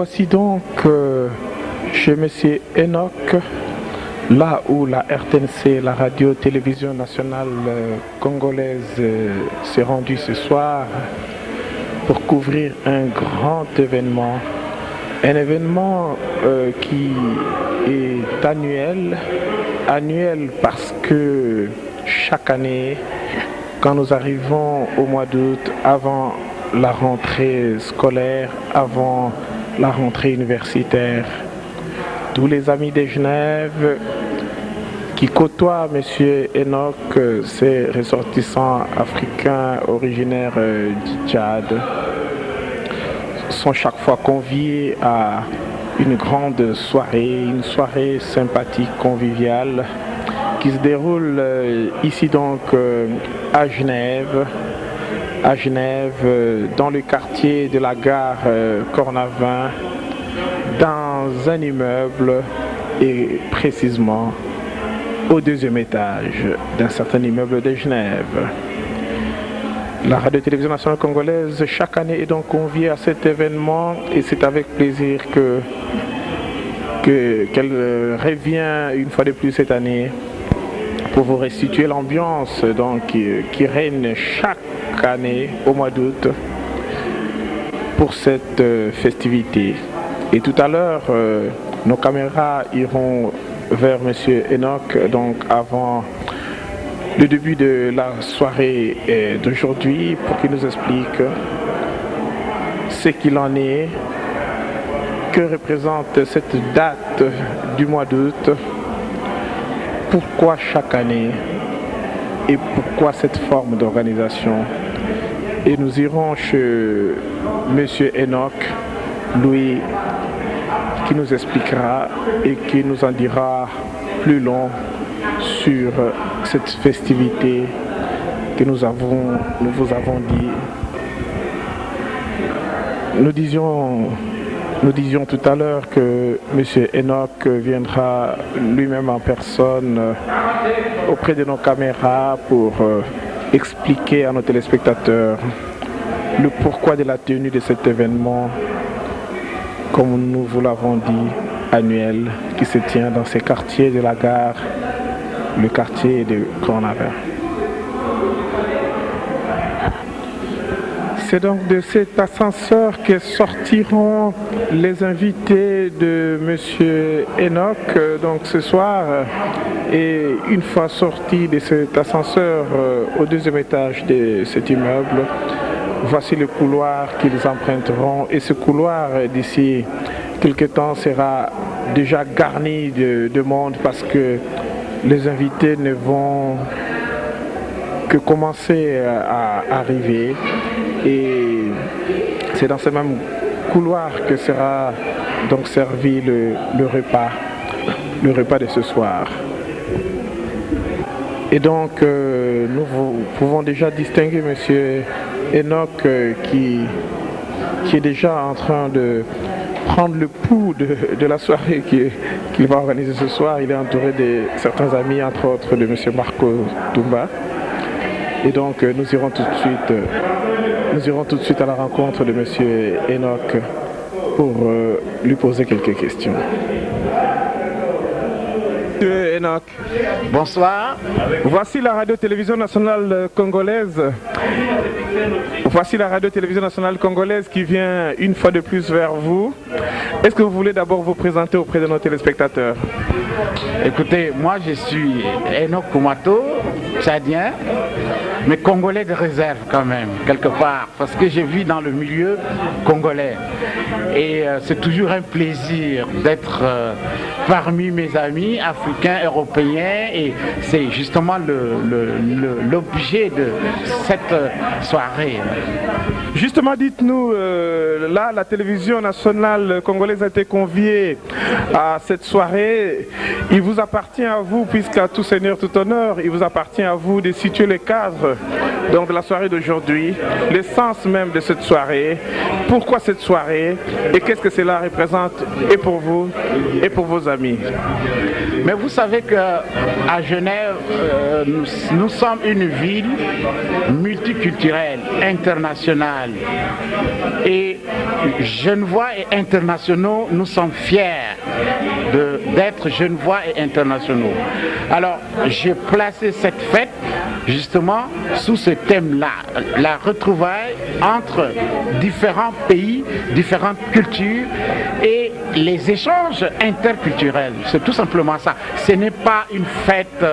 voici donc chez M. Enoch, là où la RTNC, la radio-télévision nationale congolaise, s'est rendue ce soir pour couvrir un grand événement. Un événement qui est annuel parce que chaque année, quand nous arrivons au mois d'août, avant la rentrée scolaire, avant la rentrée universitaire, tous les amis de Genève qui côtoient M. Enoch, ces ressortissants africains originaires du Tchad, sont chaque fois conviés à une grande soirée, une soirée sympathique, conviviale, qui se déroule ici donc à Genève, dans le quartier de la gare Cornavin, dans un immeuble et précisément au deuxième étage d'un certain immeuble de Genève. La radio-télévision nationale congolaise chaque année est donc conviée à cet événement et c'est avec plaisir qu'elle revient une fois de plus cette année pour vous restituer l'ambiance qui règne chaque année au mois d'août pour cette festivité. Et tout à l'heure, nos caméras iront vers M. Enoch, donc avant le début de la soirée d'aujourd'hui, pour qu'il nous explique ce qu'il en est, que représente cette date du mois d'août, pourquoi chaque année et pourquoi cette forme d'organisation. Et nous irons chez M. Enoch, lui, qui nous expliquera et qui nous en dira plus long sur cette festivité que nous vous avons dit. Nous disions tout à l'heure que M. Enoch viendra lui-même en personne auprès de nos caméras pour expliquer à nos téléspectateurs le pourquoi de la tenue de cet événement, comme nous vous l'avons dit, annuel, qui se tient dans ces quartiers de la gare, le quartier de Cornavin. C'est donc de cet ascenseur que sortiront les invités de M. Enoch donc ce soir. Et une fois sortis de cet ascenseur au deuxième étage de cet immeuble, voici le couloir qu'ils emprunteront. Et ce couloir, d'ici quelques temps, sera déjà garni de monde parce que les invités ne vont que commencer à arriver. Et c'est dans ce même couloir que sera donc servi le repas de ce soir. Et donc nous pouvons déjà distinguer M. Enoch qui est déjà en train de prendre le pouls de la soirée qu'il va organiser ce soir. Il est entouré de certains amis, entre autres de M. Marco Tumba. Et donc nous irons tout de suite à la rencontre de M. Enoch pour lui poser quelques questions. Monsieur Enoch. Bonsoir. Voici la radio-télévision nationale congolaise. Voici la radio-télévision nationale congolaise qui vient une fois de plus vers vous. Est-ce que vous voulez d'abord vous présenter auprès de nos téléspectateurs? Écoutez, moi je suis Enoch Koumato, tchadien, mais congolais de réserve quand même, quelque part, parce que je vis dans le milieu congolais. Et c'est toujours un plaisir d'être parmi mes amis africains, européens, et c'est justement l'objet de cette soirée. Justement, dites-nous, là, la télévision nationale congolaise a été conviée à cette soirée. Il vous appartient à vous, puisqu'à tout seigneur, tout honneur, il vous appartient à vous de situer le cadre donc, de la soirée d'aujourd'hui, l'essence même de cette soirée. Pourquoi cette soirée et qu'est-ce que cela représente et pour vous et pour vos amis? Mais vous savez qu'à Genève, nous sommes une ville multiculturelle, internationale. Et Genevois et internationaux, nous sommes fiers d'être Genevois et internationaux. Alors, j'ai placé cette fête justement sous ce thème-là, la retrouvaille entre différents pays, différentes cultures et les échanges interculturels. C'est tout simplement ça. Ce n'est pas une fête,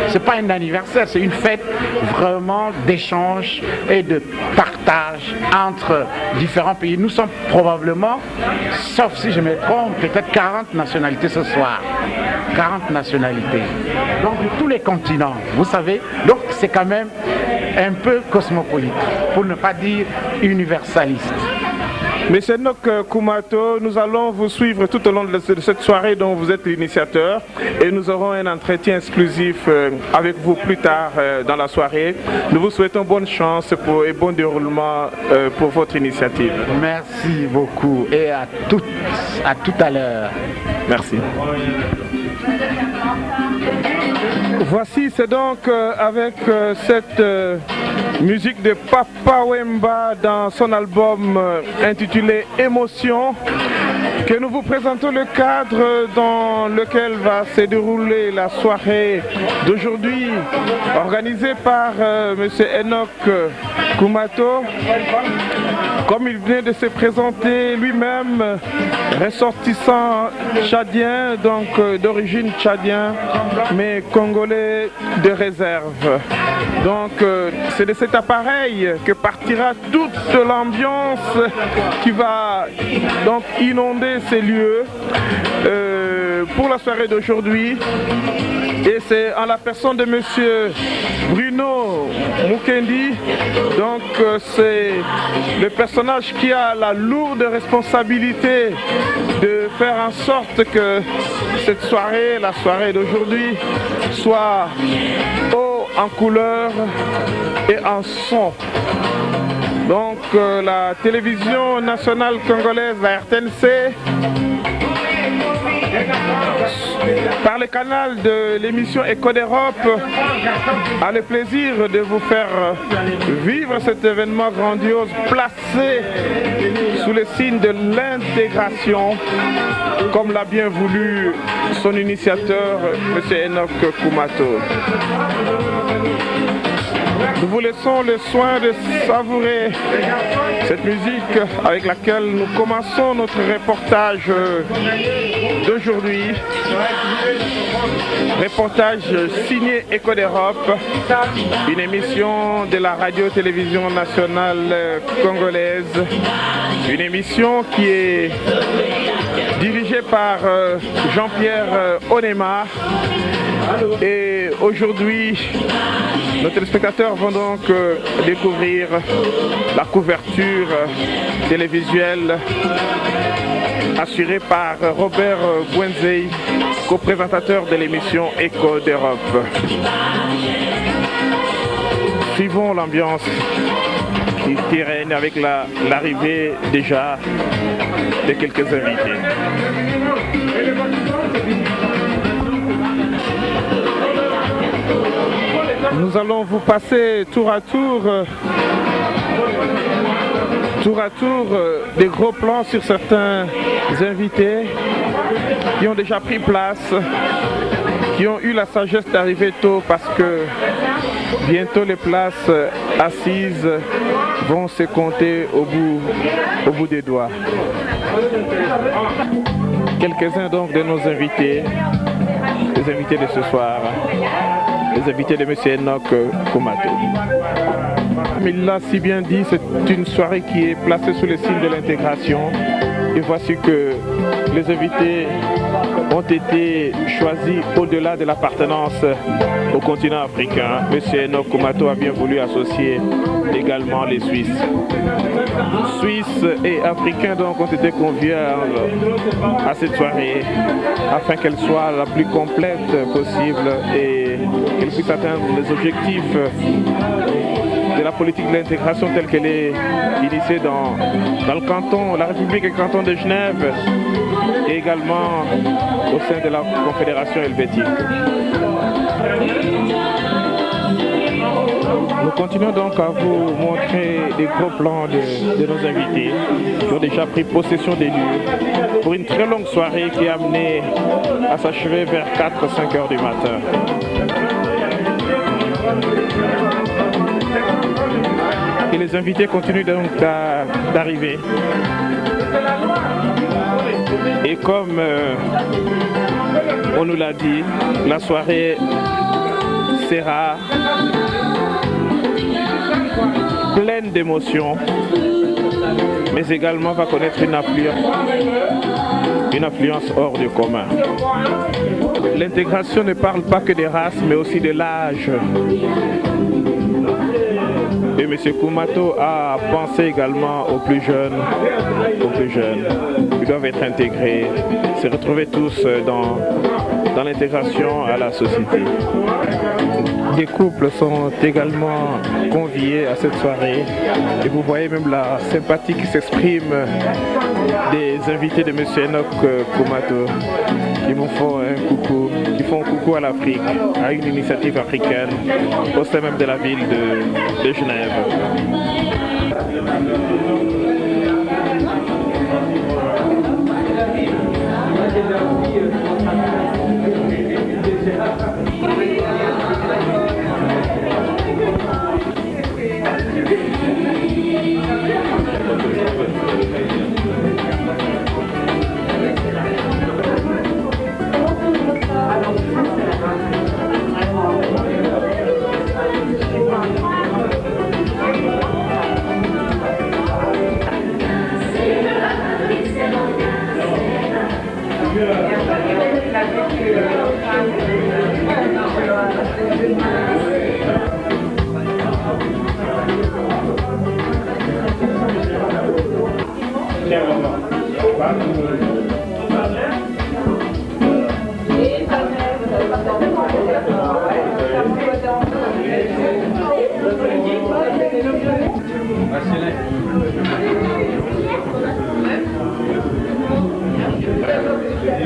c'est pas un anniversaire, c'est une fête vraiment d'échange et de partage entre différents pays. Nous sommes probablement, sauf si je me trompe, peut-être 40 nationalités ce soir. 40 nationalités. Donc de tous les continents, vous savez. Donc c'est quand même un peu cosmopolite, pour ne pas dire universaliste. Monsieur Enoch Koumato, nous allons vous suivre tout au long de cette soirée dont vous êtes l'initiateur et nous aurons un entretien exclusif avec vous plus tard dans la soirée. Nous vous souhaitons bonne chance et bon déroulement pour votre initiative. Merci beaucoup et à tout à l'heure. Merci. Voici, c'est donc avec cette musique de Papa Wemba dans son album intitulé Émotion que nous vous présentons le cadre dans lequel va se dérouler la soirée d'aujourd'hui organisée par M. Enoch Koumato. Comme il venait de se présenter lui-même, ressortissant tchadien, donc d'origine tchadien, mais congolais de réserve. Donc c'est de cet appareil que partira toute l'ambiance qui va donc inonder ces lieux pour la soirée d'aujourd'hui. Et c'est en la personne de monsieur Bruno Mukendi, donc c'est le personnage qui a la lourde responsabilité de faire en sorte que cette soirée, la soirée d'aujourd'hui, soit haut en couleur et en son. Donc la télévision nationale congolaise, la RTNC, par le canal de l'émission Écho d'Europe, a le plaisir de vous faire vivre cet événement grandiose placé sous le signe de l'intégration, comme l'a bien voulu son initiateur, M. Enoch Koumato. Nous vous laissons le soin de savourer cette musique avec laquelle nous commençons notre reportage d'aujourd'hui. Reportage signé Écho d'Europe, une émission de la radio-télévision nationale congolaise, une émission qui est dirigée par Jean-Pierre Onema. Et aujourd'hui, nos téléspectateurs vont donc découvrir la couverture télévisuelle assurée par Robert Bouenzei, co-présentateur de l'émission Écho d'Europe. Suivons l'ambiance qui règne avec l'arrivée déjà de quelques invités. Nous allons vous passer tour à tour des gros plans sur certains invités qui ont déjà pris place, qui ont eu la sagesse d'arriver tôt parce que bientôt les places assises vont se compter au bout des doigts. Quelques-uns donc de nos invités, les invités de ce soir, les invités de M. Enoch Koumato. Comme il l'a si bien dit, c'est une soirée qui est placée sous le signe de l'intégration. Et voici que les invités ont été choisis au-delà de l'appartenance au continent africain. M. Enoch Koumato a bien voulu associer également les Suisses. Suisses et Africains donc ont été conviés à cette soirée afin qu'elle soit la plus complète possible et qu'elle puisse atteindre les objectifs de la politique de l'intégration telle qu'elle est initiée dans le canton, la République et le canton de Genève, et également au sein de la Confédération helvétique. Nous continuons donc à vous montrer des gros plans de nos invités qui ont déjà pris possession des lieux pour une très longue soirée qui est amenée à s'achever vers 4-5 heures du matin. Et les invités continuent donc d'arriver. Et comme on nous l'a dit, la soirée sera pleine d'émotions, mais également va connaître une affluence hors du commun. L'intégration ne parle pas que des races, mais aussi de l'âge. Et M. Koumato a pensé également aux plus jeunes. Ils doivent être intégrés, se retrouver tous dans l'intégration à la société. Des couples sont également conviés à cette soirée et vous voyez même la sympathie qui s'exprime des invités de M. Enoch Koumato qui vous font un coucou, qui font un coucou à l'Afrique, à une initiative africaine au sein même de la ville de Genève.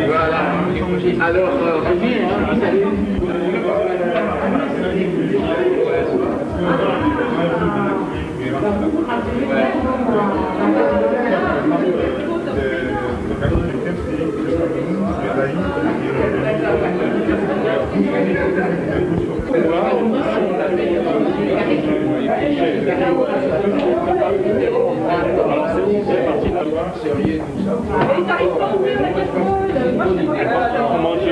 Voilà. Alors, Comment tu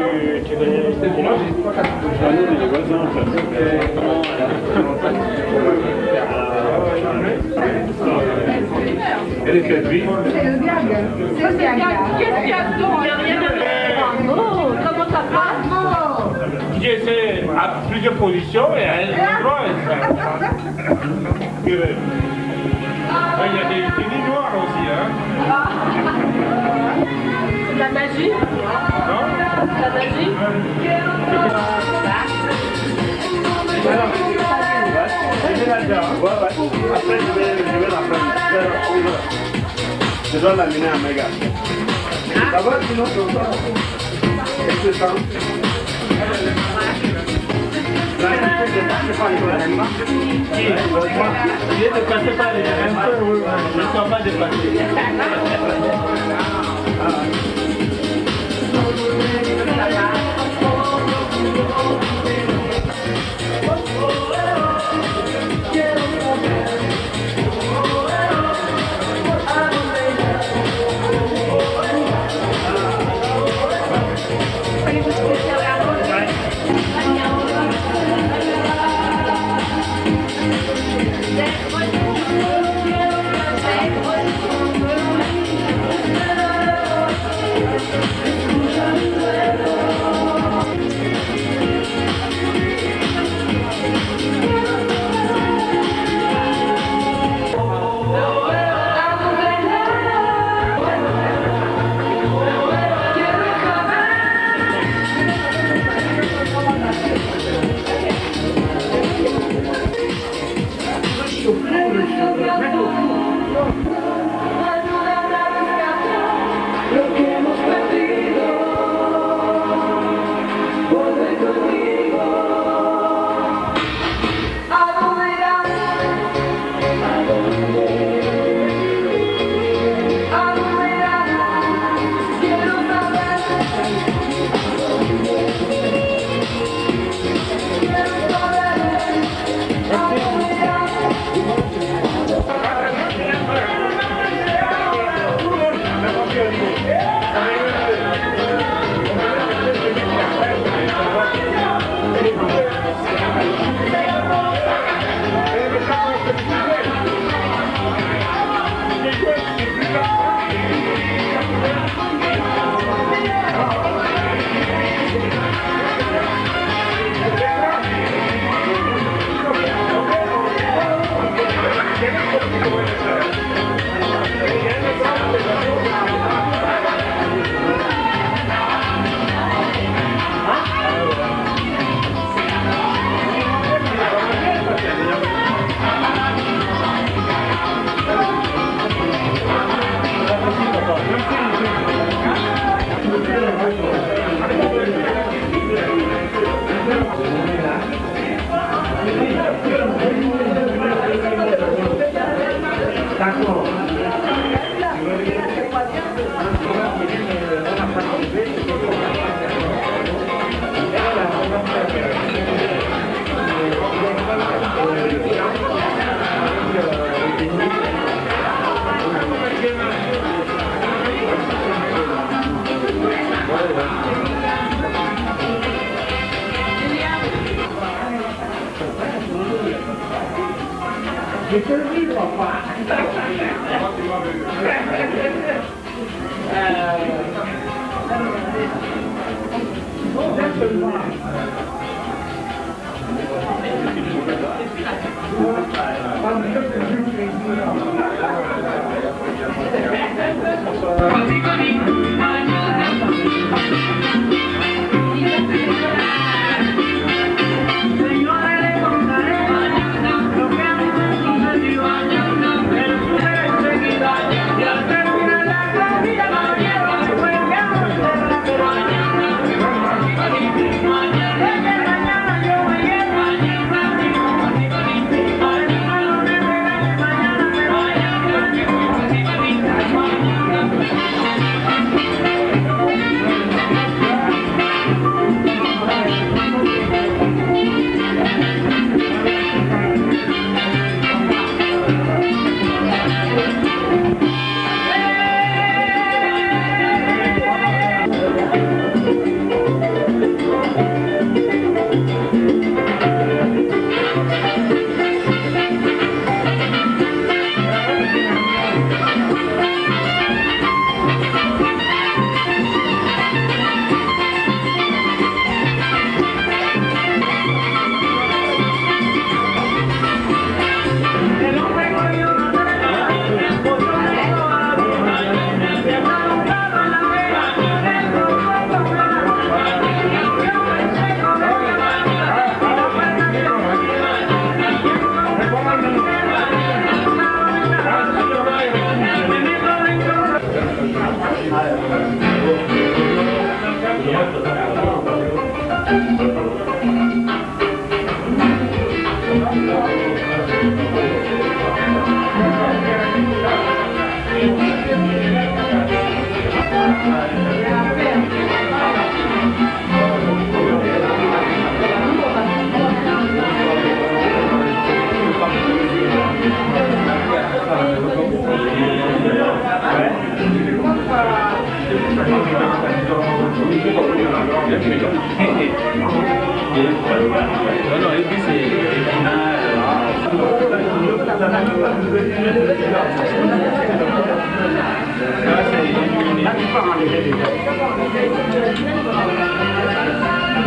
les voisins elle est faite vive. C'est le gag. C'est le gag. Qu'est-ce qu'il y a dedans? Il n'y a rien à faire. Comment ça passe? Qui essaie à plusieurs positions et à un endroit. Il y a des lignes noires aussi. Hein. C'est de la magie? Non? C'est de la magie? Je vais là-dedans. Après, je vais la prendre. Je dois l'amener à Méga. Ça va sinon? Est-ce que ça? Il est dépassé par les RMP, je ne sois pas dépassé. Je te le dis, papa.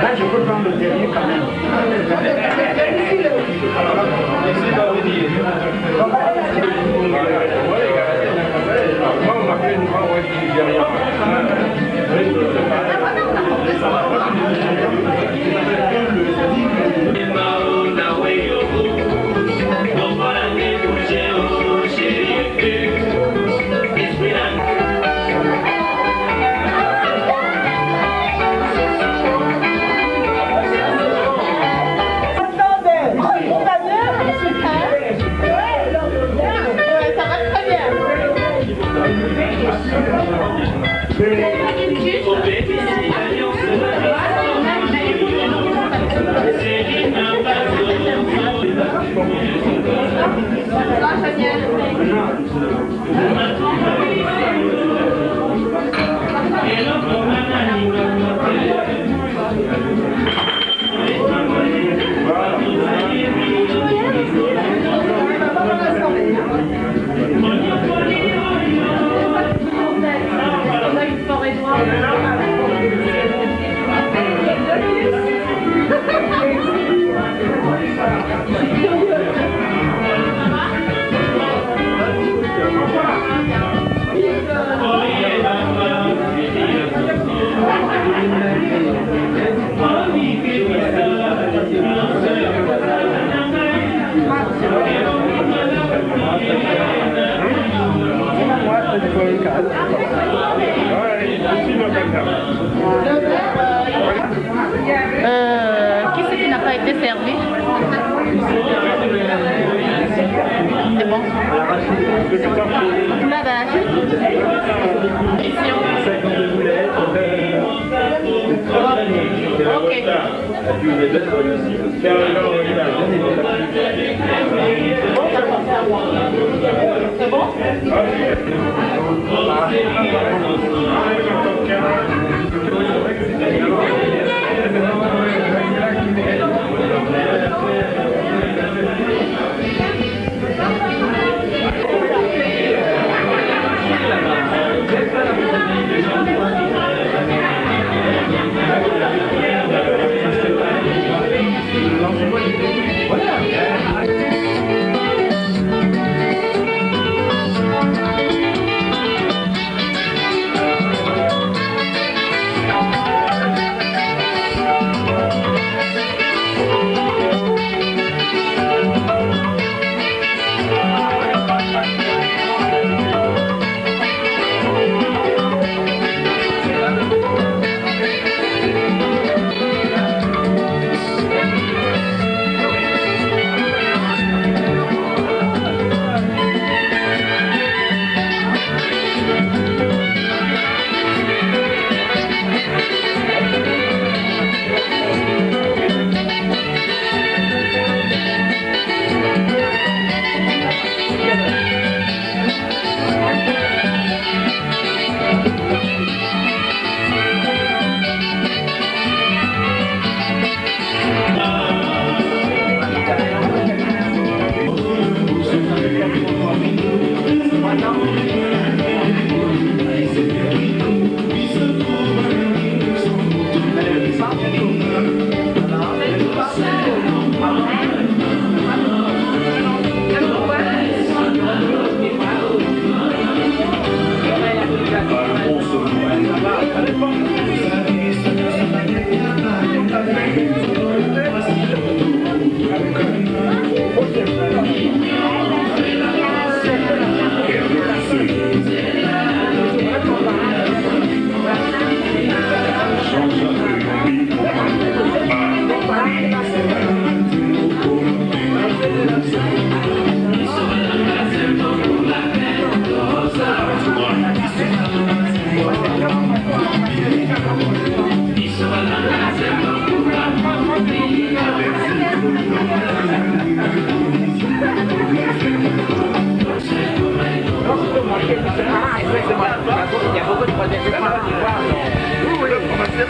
Là, je peux prendre le dernier quand même. Qui c'est qui n'a pas été servi? C'est bon. Lavage. Ok. C'est bon?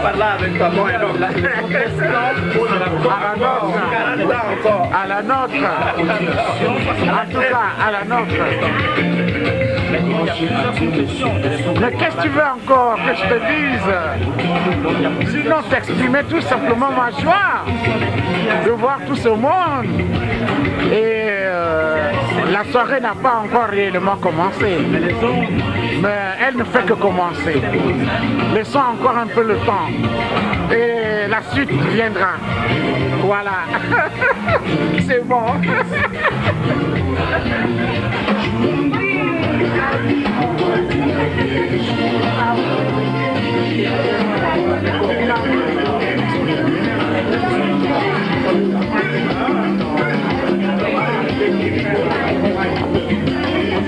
Par là avec ta main à la nôtre. En tout cas, à la nôtre. Mais qu'est-ce que tu veux encore que je te dise? Sinon, t'exprimer tout simplement ma joie de voir tout ce monde. Et la soirée n'a pas encore réellement commencé. Mais elle ne fait que commencer. Laissons encore un peu le temps. Et la suite viendra. Voilà. C'est bon.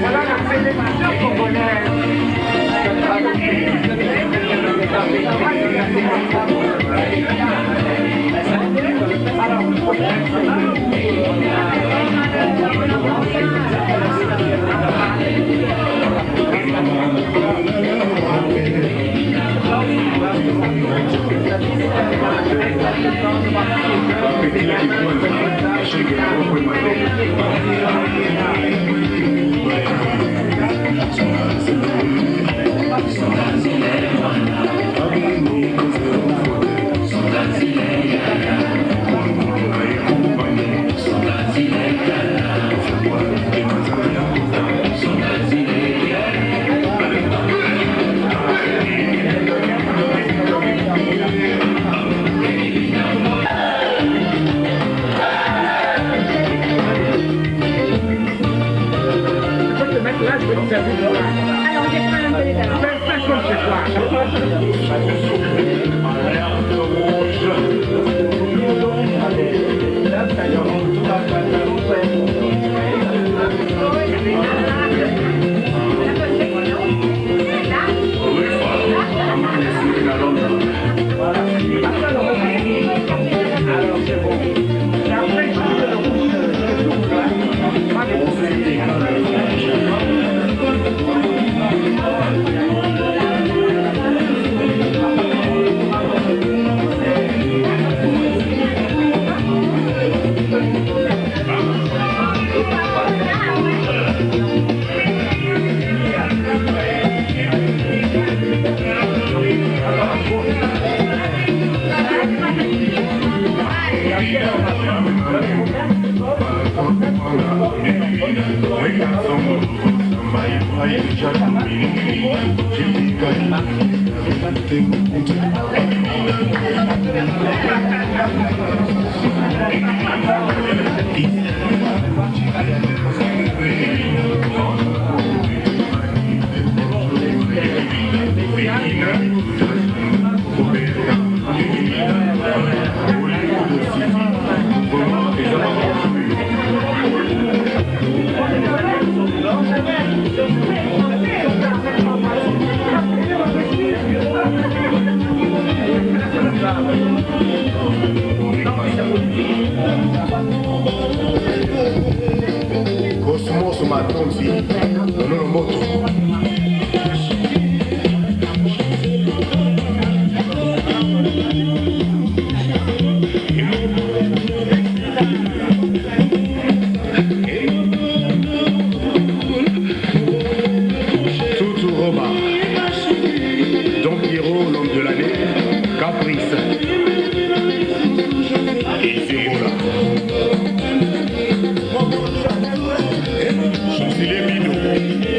Voilà la célébration congolaise. Là, je vais te servir. Fais comme chez Cosmos Matonzi, Monomoto. Tutu Roma, Don Pierrot, l'homme de l'année, Caprice, et Zébola. Chaussé les Bino.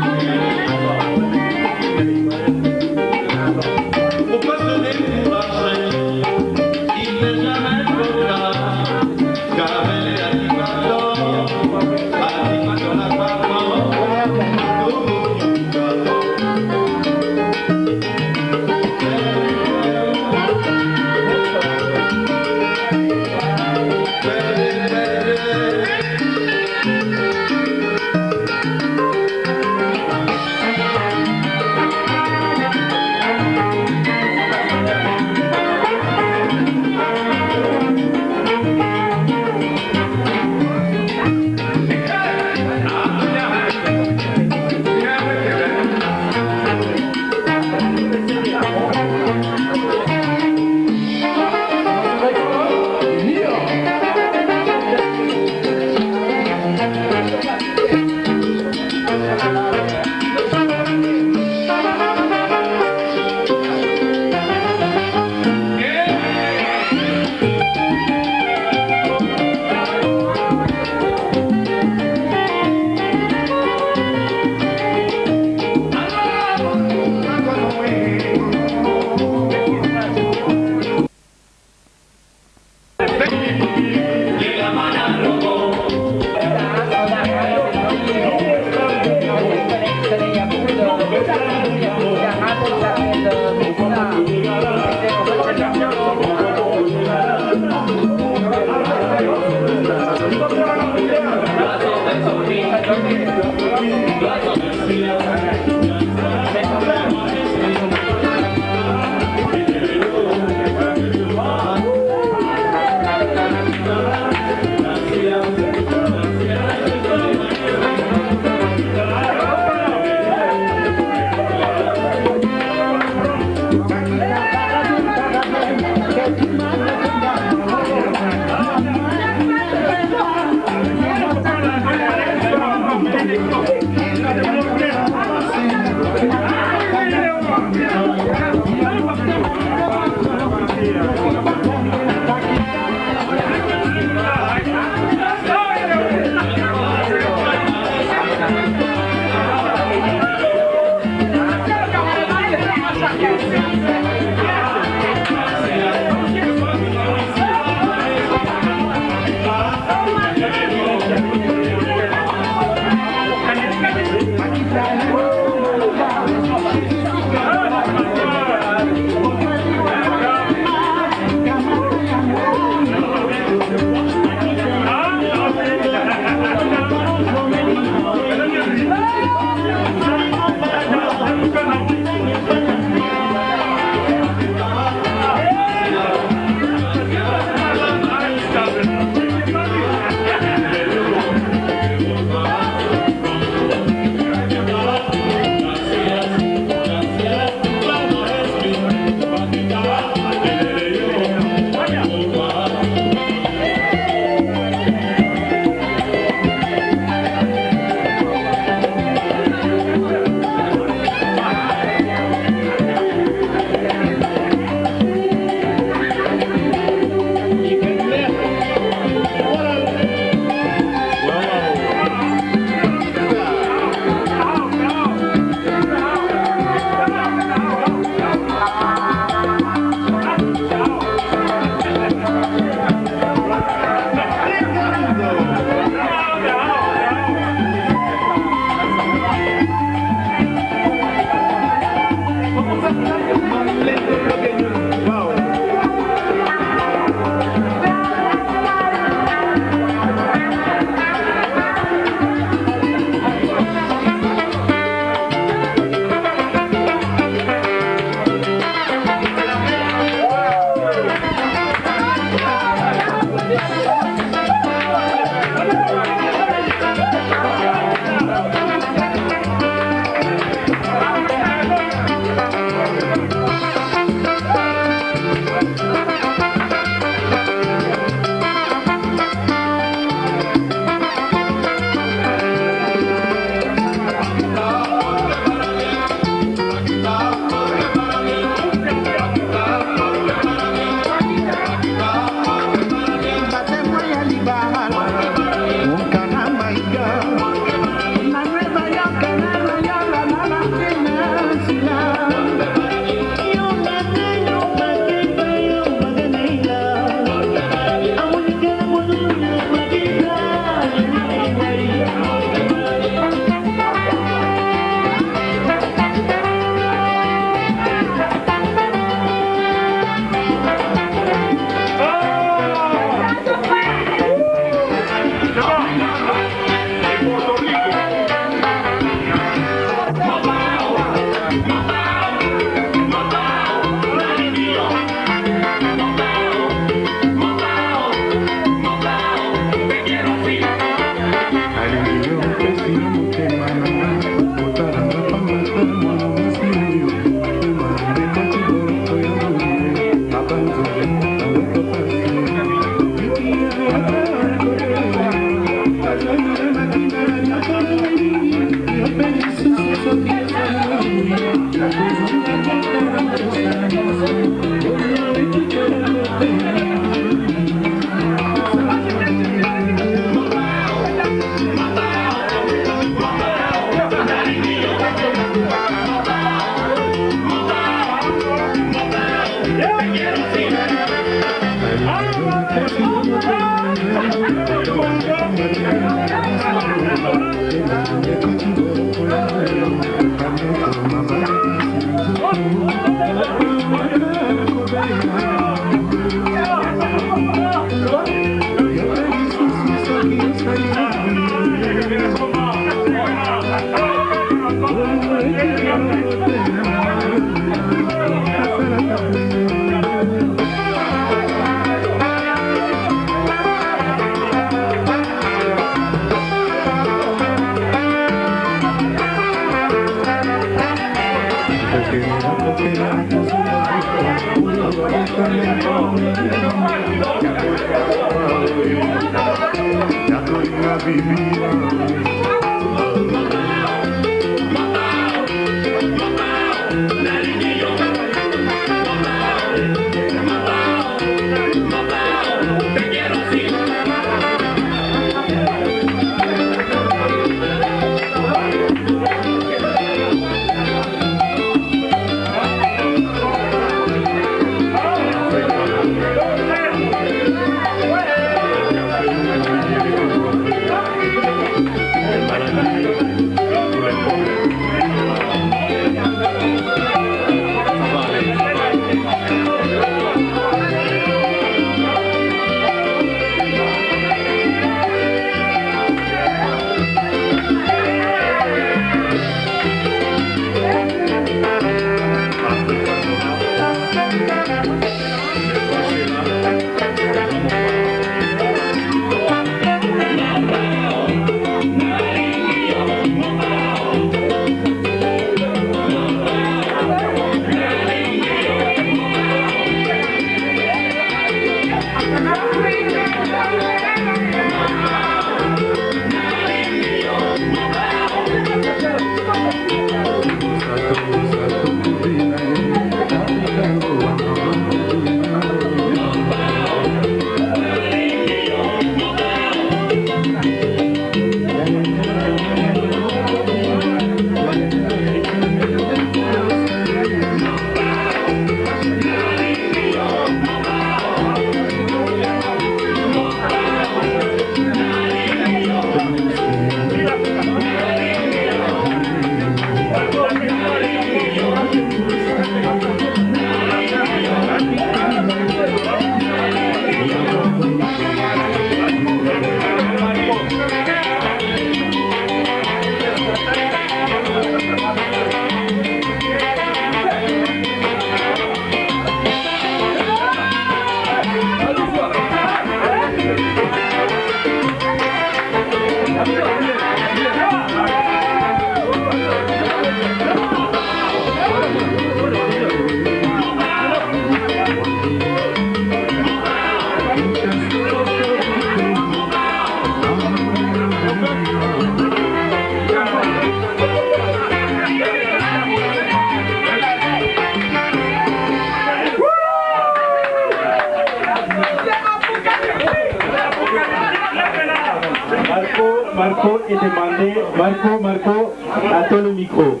Marco est demandé. Marco, attends le micro.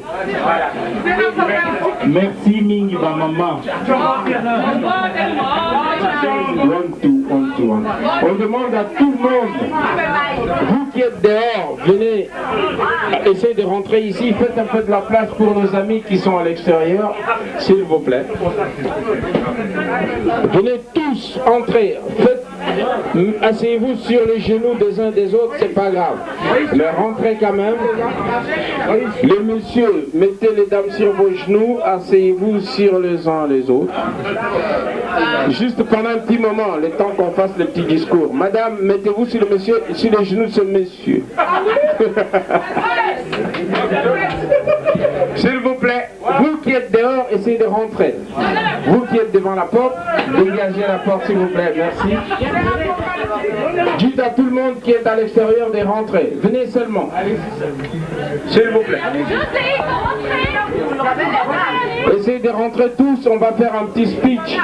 Merci Mingi, ma maman. On demande à tout le monde, vous qui êtes dehors, venez essayer de rentrer ici, faites un peu de la place pour nos amis qui sont à l'extérieur, s'il vous plaît. Venez tous entrer, asseyez-vous sur les genoux des uns des autres, c'est pas grave. Mais rentrez quand même. Les messieurs, mettez les dames sur vos genoux, asseyez-vous sur les uns les autres. Juste pendant un petit moment, le temps qu'on fasse le petit discours. Madame, mettez-vous sur les genoux de ce monsieur. S'il vous plaît, vous qui êtes dehors, essayez de rentrer. Vous qui êtes devant la porte, dégagez la porte s'il vous plaît, merci. Dites à tout le monde qui est à l'extérieur de rentrer. Venez seulement. S'il vous plaît. Essayez de rentrer tous, on va faire un petit speech.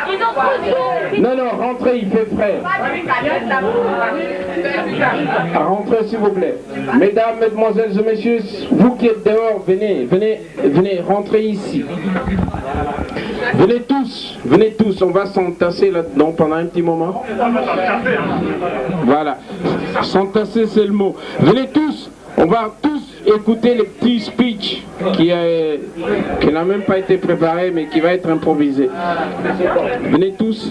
Non, rentrez, il fait frais. Rentrez s'il vous plaît. Mesdames, mesdemoiselles et messieurs, vous qui êtes dehors, venez, rentrez ici. Venez tous, on va s'entasser là-dedans pendant un petit moment. Voilà, s'entasser c'est le mot. Venez tous, on va tous écouter le petit speech qui n'a même pas été préparé mais qui va être improvisé. Venez tous.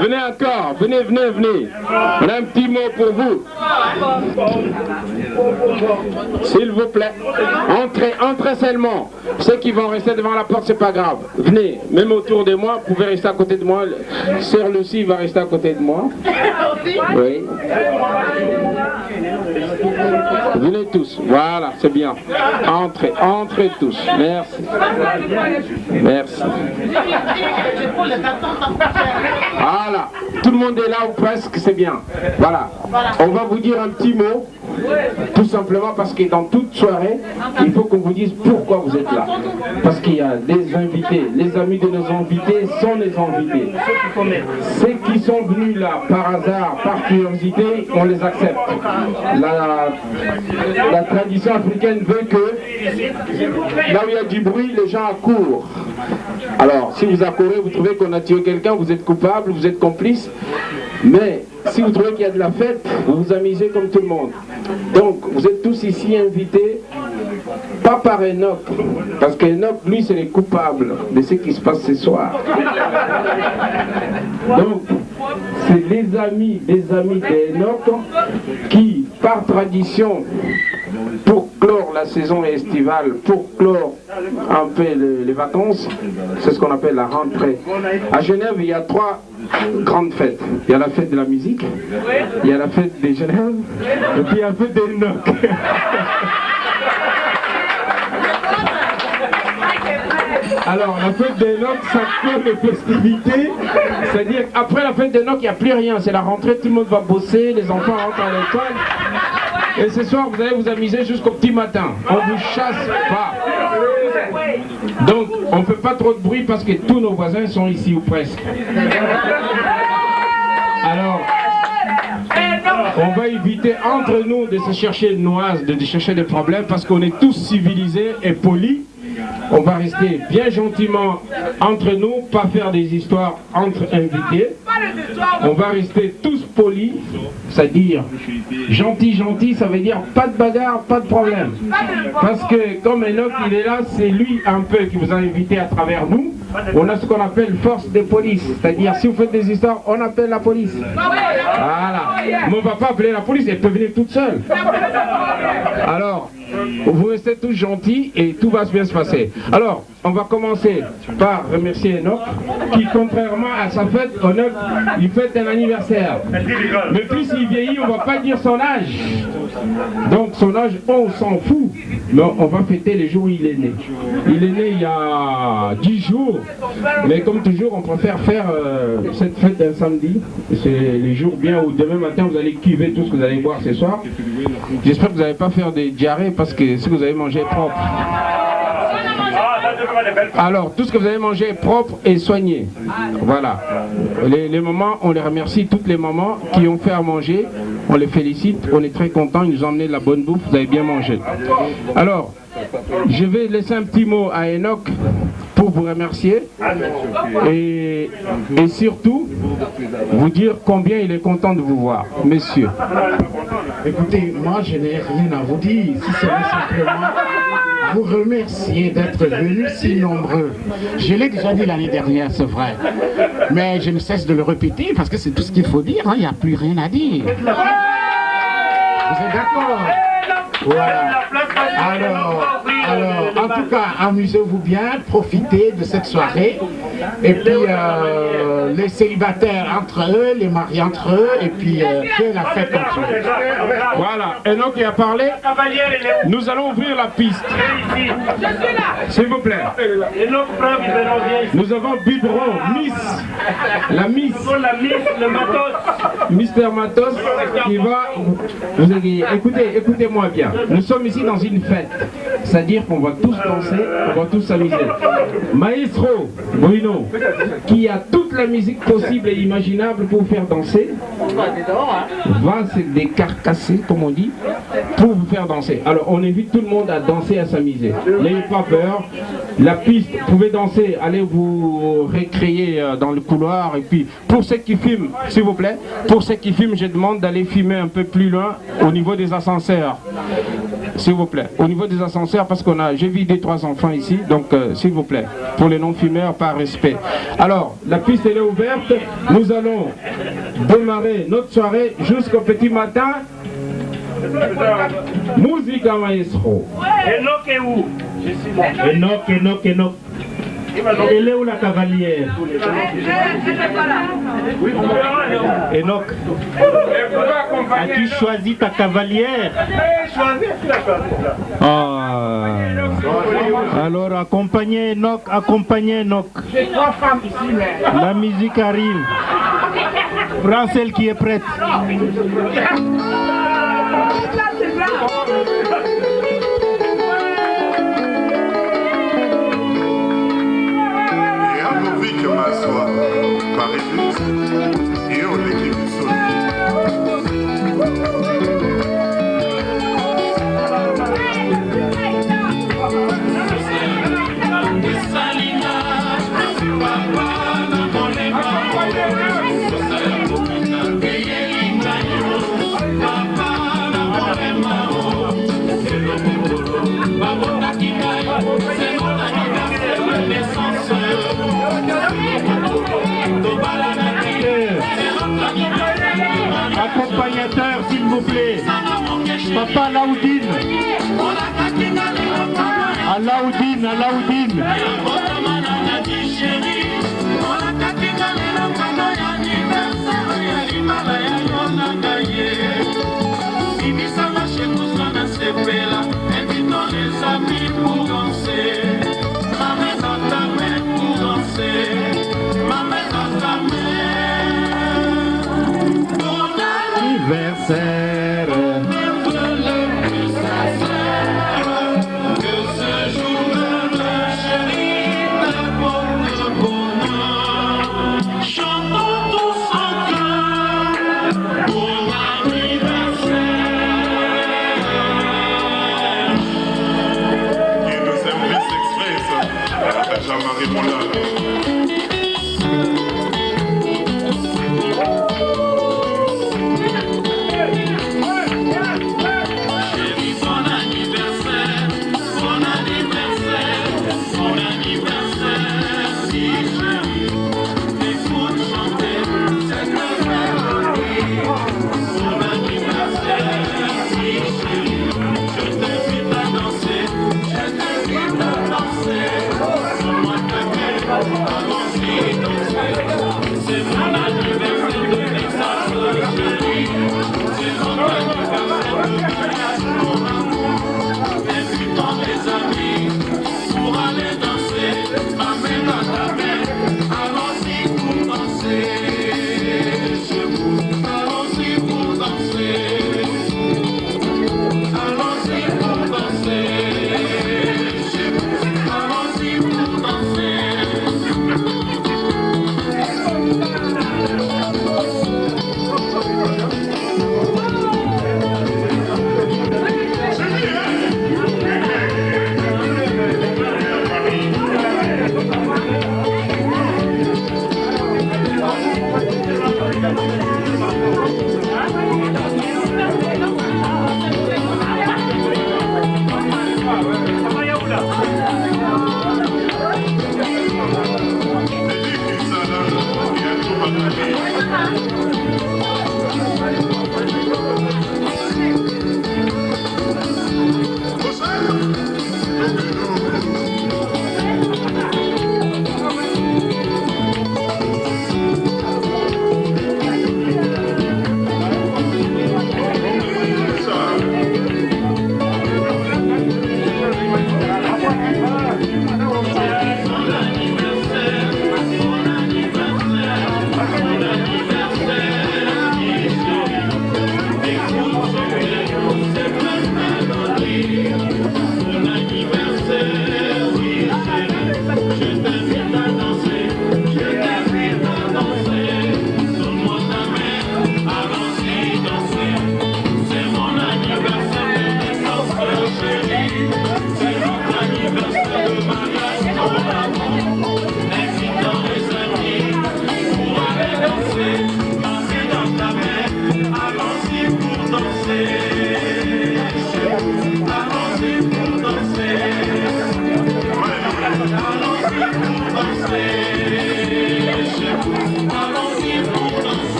Venez encore, venez. On a un petit mot pour vous. S'il vous plaît. Entrez seulement. Ceux qui vont rester devant la porte, c'est pas grave. Venez, même autour de moi, vous pouvez rester à côté de moi. Sœur Lucie va rester à côté de moi. Oui. Venez tous. Voilà, c'est bien. Entrez tous. Merci. Voilà. Tout le monde est là ou presque, c'est bien. Voilà. On va vous dire un petit mot. Tout simplement parce que dans toute soirée, il faut qu'on vous dise pourquoi vous êtes là. Parce qu'il y a des invités. Les amis de nos invités sont les invités. Ceux qui sont venus là par hasard, par curiosité, on les accepte. La tradition africaine veut que là où il y a du bruit, les gens accourent. Alors, si vous accourez, vous trouvez qu'on a tué quelqu'un, vous êtes coupable, vous êtes complice. Mais si vous trouvez qu'il y a de la fête, vous vous amusez comme tout le monde. Donc, vous êtes tous ici invités, pas par Enoch, parce qu'Enoch, lui, c'est les coupables de ce qui se passe ce soir. Donc, c'est les amis d'Enoch qui, par tradition, pour clore la saison estivale, pour clore un peu les vacances, c'est ce qu'on appelle la rentrée. À Genève, il y a 3 grandes fêtes. Il y a la fête de la musique, il y a la fête de Genève, et puis il y a la fête d'Enoch. Alors, la fête d'Enoch, ça clôt les festivités. C'est-à-dire qu'après la fête d'Enoch, il n'y a plus rien. C'est la rentrée, tout le monde va bosser, les enfants rentrent à l'école. Et ce soir, vous allez vous amuser jusqu'au petit matin. On ne vous chasse pas. Donc, on ne fait pas trop de bruit parce que tous nos voisins sont ici ou presque. Alors, on va éviter entre nous de se chercher une noise, de chercher des problèmes parce qu'on est tous civilisés et polis. On va rester bien gentiment entre nous, pas faire des histoires entre invités. On va rester tous polis, c'est-à-dire gentil, ça veut dire pas de bagarre, pas de problème. Parce que comme Enoch il est là, c'est lui un peu qui vous a invité à travers nous. On a ce qu'on appelle force de police, c'est-à-dire si vous faites des histoires, on appelle la police. Voilà. Mais on ne va pas appeler la police, elle peut venir toute seule. Alors, vous restez tous gentils et tout va bien se passer. Alors, on va commencer par remercier Enoch, qui contrairement à sa fête, Enoch, il fête un anniversaire. Mais plus il vieillit, on ne va pas dire son âge. Donc son âge, on s'en fout. Mais on va fêter les jours où il est né. Il est né il y a 10 jours. Mais comme toujours, on préfère faire cette fête un samedi. C'est les jours bien où demain matin, vous allez cuver tout ce que vous allez boire ce soir. J'espère que vous n'allez pas faire des diarrhées parce que ce que vous avez mangé est propre. Alors, tout ce que vous avez mangé est propre et soigné. Voilà. Les mamans, on les remercie, toutes les mamans qui ont fait à manger. On les félicite, on est très contents, ils nous ont emmené de la bonne bouffe, vous avez bien mangé. Alors, je vais laisser un petit mot à Enoch pour vous remercier et surtout vous dire combien il est content de vous voir, messieurs. Écoutez, moi je n'ai rien à vous dire, si c'est simplement vous remercier d'être venus si nombreux. Je l'ai déjà dit l'année dernière, c'est vrai, mais je ne cesse de le répéter parce que c'est tout ce qu'il faut dire, il n'y a plus rien à dire. Vous êtes d'accord? Voilà. Alors, en tout cas, amusez-vous bien, profitez de cette soirée. Et puis, les célibataires entre eux, les mariés entre eux, et puis, que la fête continue. Voilà, Enoch qui a parlé. Nous allons ouvrir la piste. S'il vous plaît. Nous avons biberon, Miss. La Miss. Mister Matos qui va... Écoutez-moi. écoutez-moi bien. Nous sommes ici dans une fête. C'est-à-dire qu'on va tous danser, on va tous s'amuser. Maestro Bruno, qui a toute la musique possible et imaginable pour vous faire danser, va se décarcasser, comme on dit, pour vous faire danser. Alors on invite tout le monde à danser, à s'amuser. N'ayez pas peur. La piste, vous pouvez danser, allez vous récréer dans le couloir. Et puis pour ceux qui filment, s'il vous plaît, pour ceux qui filment, je demande d'aller filmer un peu plus loin au niveau des ascenseurs. S'il vous plaît, au niveau des ascenseurs, parce qu'on a, j'ai vu 2-3 enfants ici, donc s'il vous plaît, pour les non-fumeurs, par respect. Alors, la piste elle est ouverte, nous allons démarrer notre soirée jusqu'au petit matin. Musica maestro. Enoch est où? Enoch. Elle est où la cavalière? Enoch, as-tu choisi ta cavalière? Alors accompagnez Enoch, J'ai 3 femmes ici, mais... La musique arrive. Prends celle qui est prête. Que ma soie par église et on l'équipe du sol. Accompagnateur, s'il vous plaît. Papa Alaoudine. Alaoudine. Anniversaire. Que ce jour de chérie n'apporte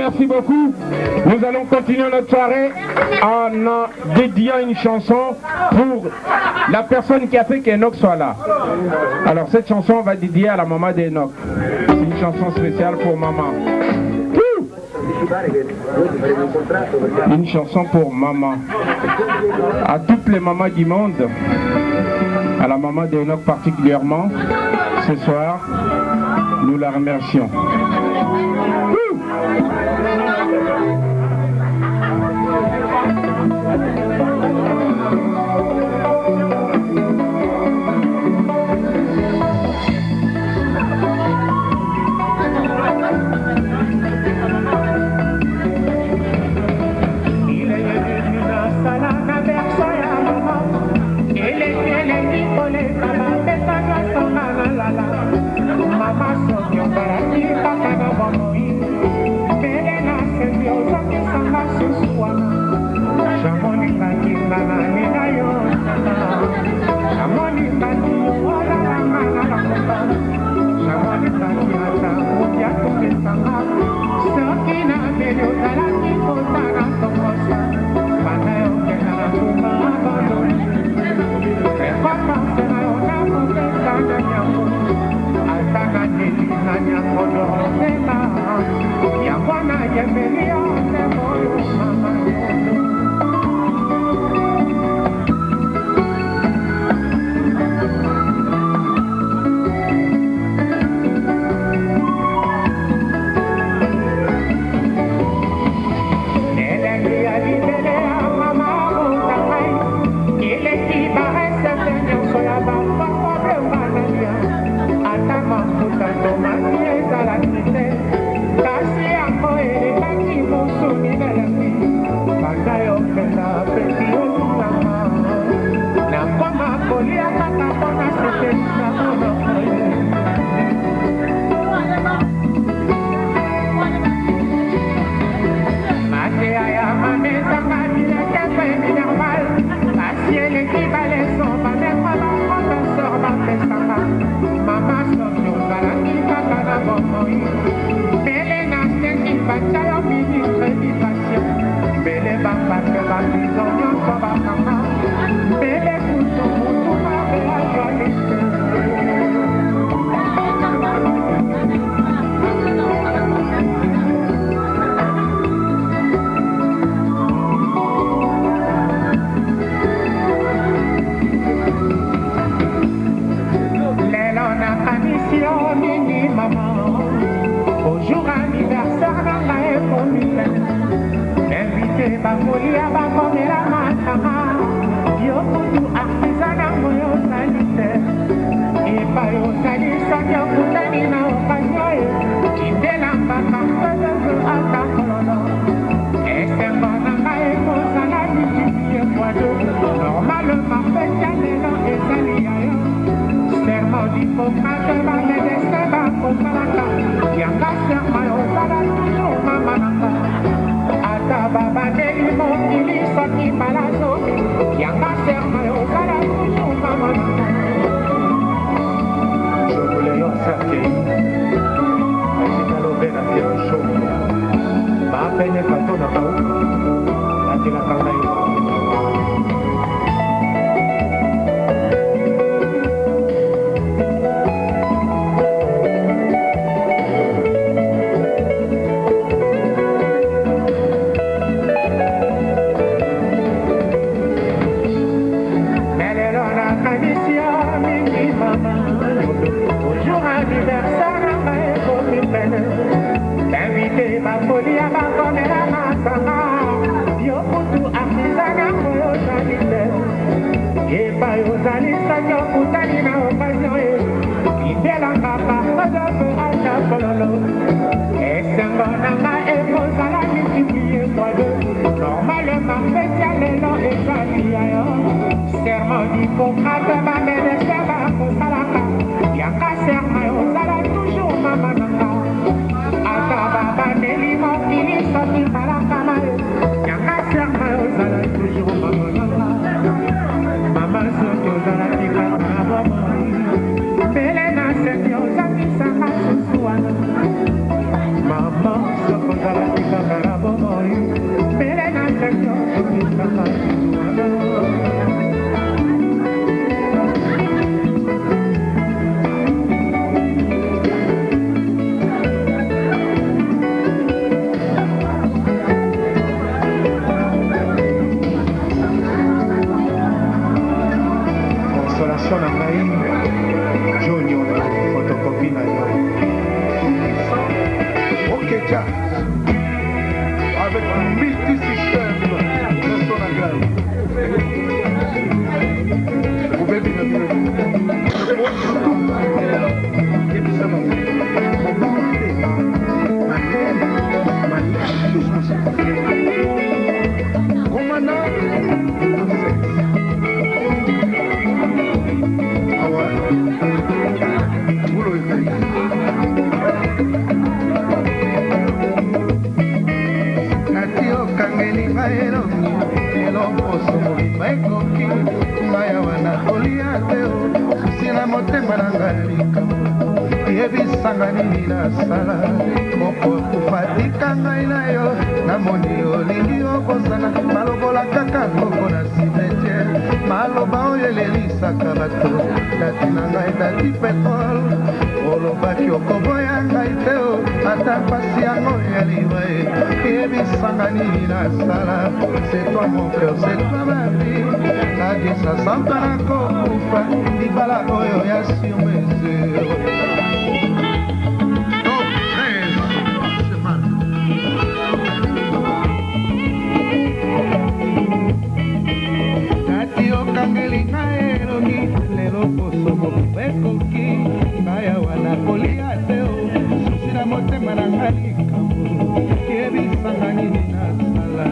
Merci beaucoup. Nous allons continuer notre soirée en dédiant une chanson pour la personne qui a fait qu'Enoch soit là. Alors cette chanson, on va dédier à la maman d'Enoch. C'est une chanson spéciale pour maman. Une chanson pour maman. À toutes les mamans du monde, à la maman d'Enoch particulièrement, ce soir, nous la remercions. Mama, bakolia bakomela matanga yo kutu artisana moyo salite epai ozali soki okutani na okazio ye indelambaka oyozo ata kololo esengo na ngai ekozala multiplie poido normalement pesa lelo ezali ya yo serment d'Hippocrate bamedese bakosalaka yanga serment ozala toujours mama nanga ata babandeli mokili soki balazo yanga serment ozala toujours mama nanga jobule yo sake azinalobe na tero shomo bapene kato na bao atilaka ngai C'est toi mon cœur, c'est toi ma vie. Nadie sa santana kokufa, libala oyo ya sur mesure. Top 13, chemin. Tati okangeli kaerogi, lelo poso mokubekoki, kaya wana kolia teo, susira motema na ngalikambo, kebisanga nini nasala.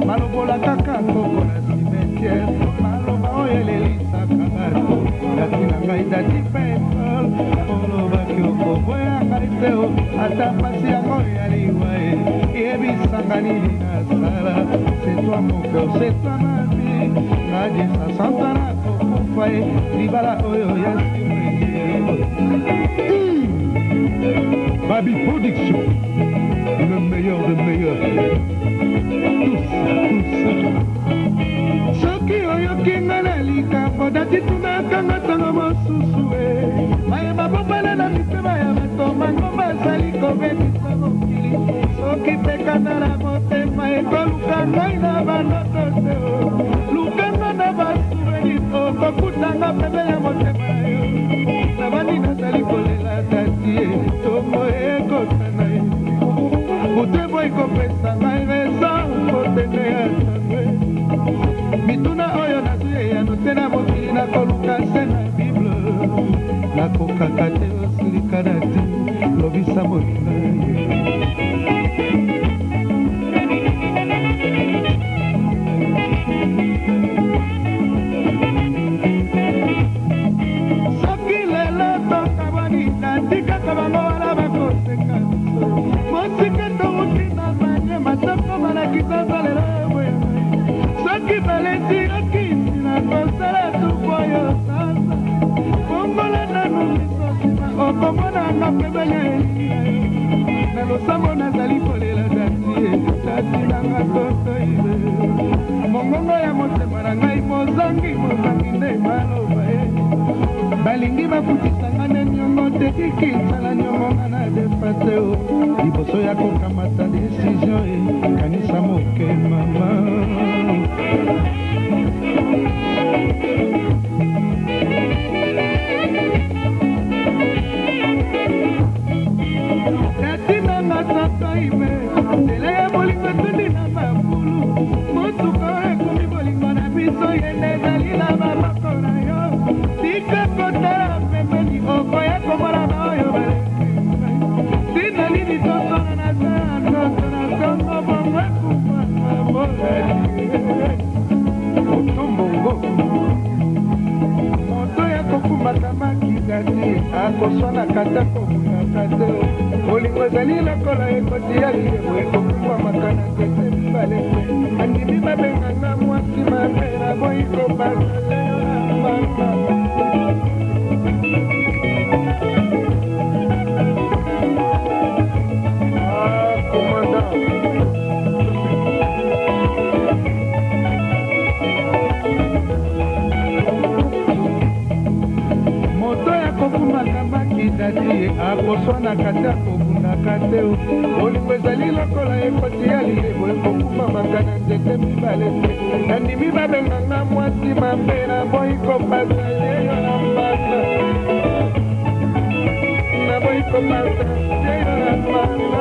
Malobola kaka koko na cimetière maloba oyo elelisaka bato lakina ngai dati petol olobaki okoboya ngai te o ata pasi yango ya liwa eyebisanga nini nasala c'est toi mon cœur c'est toi ma vie nadiesa santa na kokufa ye libala oyo ya cimetière. Babi Production, le meilleur des meilleurs. Soki oyoki nga na likambo dati tunakanga ntango mosusu mayeba bobala na mitema ya bato mango bazali kobebisa mokili soki pekana na motema ekoluka ngai na banoto te lukanga na basuveni okokutanga pembe ya motema yo na bandi nazali kolela tati tomo ekotana ye nakokaka te osilikana te lobisa moninga soki lelo tokabani natikaka bango wana bakoseka mosike touti na manye matoko balakisasa lelo boye soki baleti okisi na kosala tukoyo sasa kongola nanu misosima okomonanga pembene na losambo nazali kolela tati nanga totoibe mongongo ya motema na ngai mozangi nde maloba balingi bakutisanga nde niongo te kikisala niongonga na defase o liboso ya kokamata desizio kanisa moke mama natinanga totoibe nzela ya bolingo tundi na mabulu motuka ekomi bolingo na biso yende ezali na maboko na yo tika kotala pembeni okoya komona na oyo tina nini tosona na se ya ndoto na kongo bongo ekumana molali otombongo moto ya kokumbata makika te akoswana kata komunaka te bolingo ezali lokola ekoti ya lilemo ekokumbamaka na nzete mibale te andimi babenganga mwasi mabe na boyi kobasaleyo na mama moto ya kokumbaka makidati akoswanaka te akobundaka te bolingo ezali lokola ekoti ya lilebo ekokumamaka na nzete mibale te nandimi babenganga mwasi mabe na boyi kopasa yeyo na mbasa na boyi kopasa yeyo na mbasa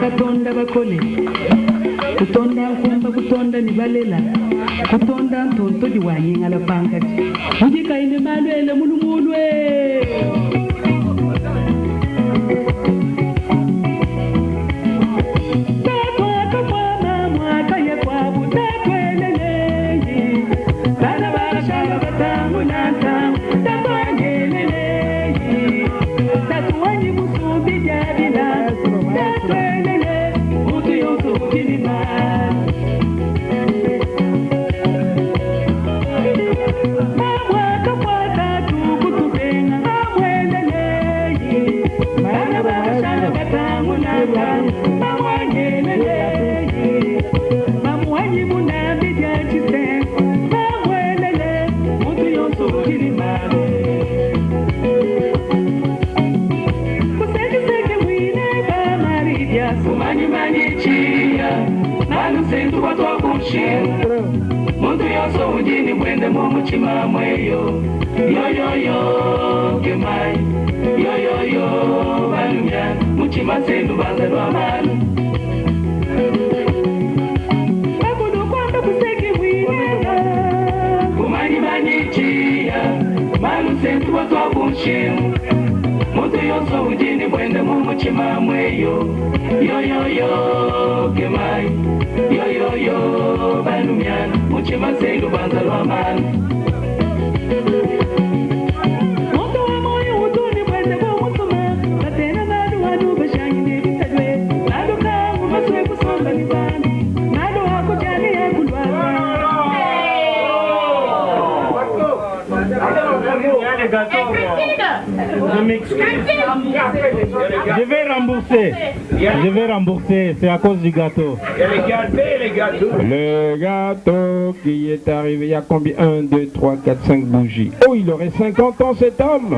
Katonda bakole kutonda kumba kutonda nibalela kutonda ntonto jiwayinga la pankati mujika ine malwele mulumulwe Muntu yoso ujini mwende mumuchima mweyo yo yo yo gemai yo yo yo balumya muchima sendu banzerwa manu babudu kwamba kuseki mwinega kumanyi manyichia manu sendu watu wakunshimu Muntu yoso ujini mwende mumuchima mweyo yo yo yo gemai yo yo yo balumyana muchima sendu banzerwa manu Muntu wa moyo utuni mwende mumutuma katena nadu wadu bashanyi nebitadwe nadu kawu maswe kusomba nizani nadu hakujali ya kulwaza Je vais rembourser, c'est à cause du gâteau. Il y a les gâteaux. Le gâteau qui est arrivé, il y a combien? 1, 2, 3, 4, 5 bougies. Oh, il aurait 50 ans cet homme.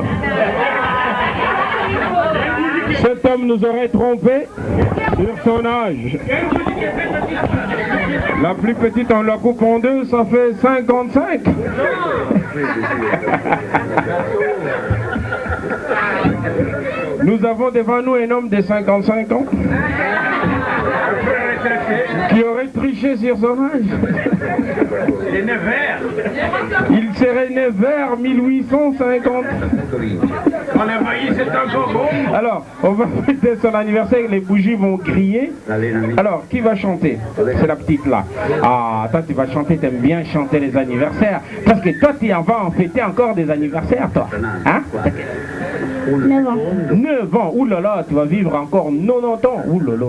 Cet homme nous aurait trompé sur son âge. La plus petite, on la coupe en deux, ça fait 55. Nous avons devant nous un homme de 55 ans qui aurait triché sur son âge. Il est né vert. Il serait né vers 1850. On l'a voyé, c'est encore bon. Alors, on va fêter son anniversaire, les bougies vont crier. Alors, qui va chanter? C'est la petite là. Ah, toi tu vas chanter, t'aimes bien chanter les anniversaires. Parce que toi tu vas en fêter encore des anniversaires, toi. Hein? 9 ans. 9 ans, oulala, tu vas vivre encore 90 ans. Oulala.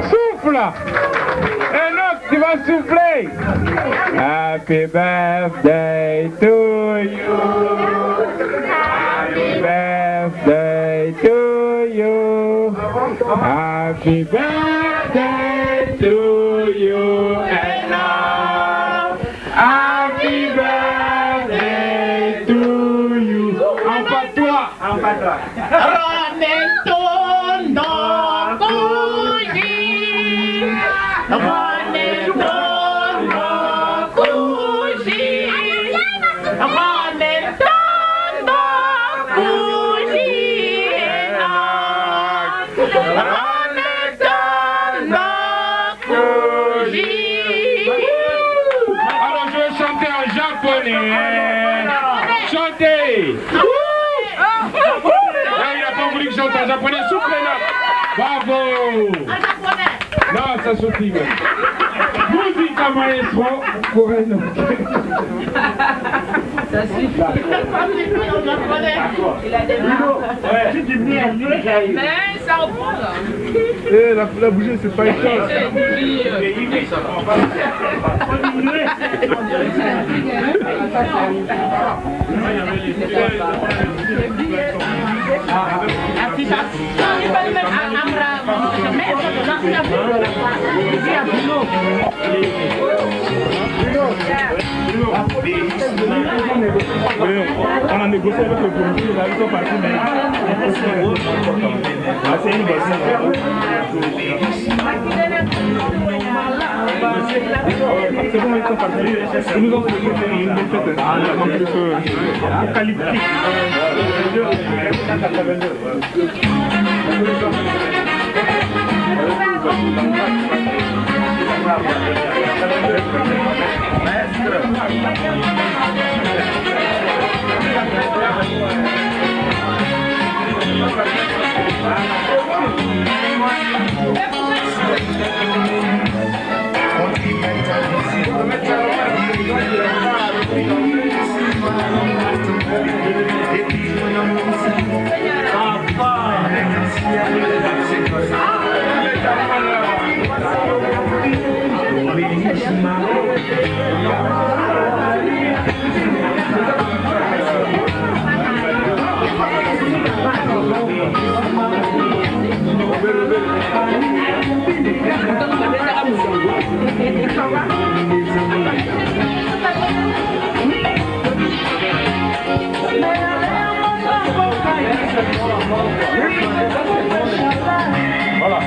Souffle. Enoch, tu vas souffler. Happy birthday to you. Happy birthday to you. Happy birthday to you, Enoch. Happy birthday to you. En patois. En patois. Bravo! Non, ça suffit. Musica maestro pour un autre. Ça suffit. Il a des mais ça reprend là. Eh, la bougie, c'est pas une chose. On a négocié avec le policier, là, ils sont partis, mais c'est une bonne. C'est bon, ils sont partis. Ils nous ont fait une défaite apocalyptique. Voilà.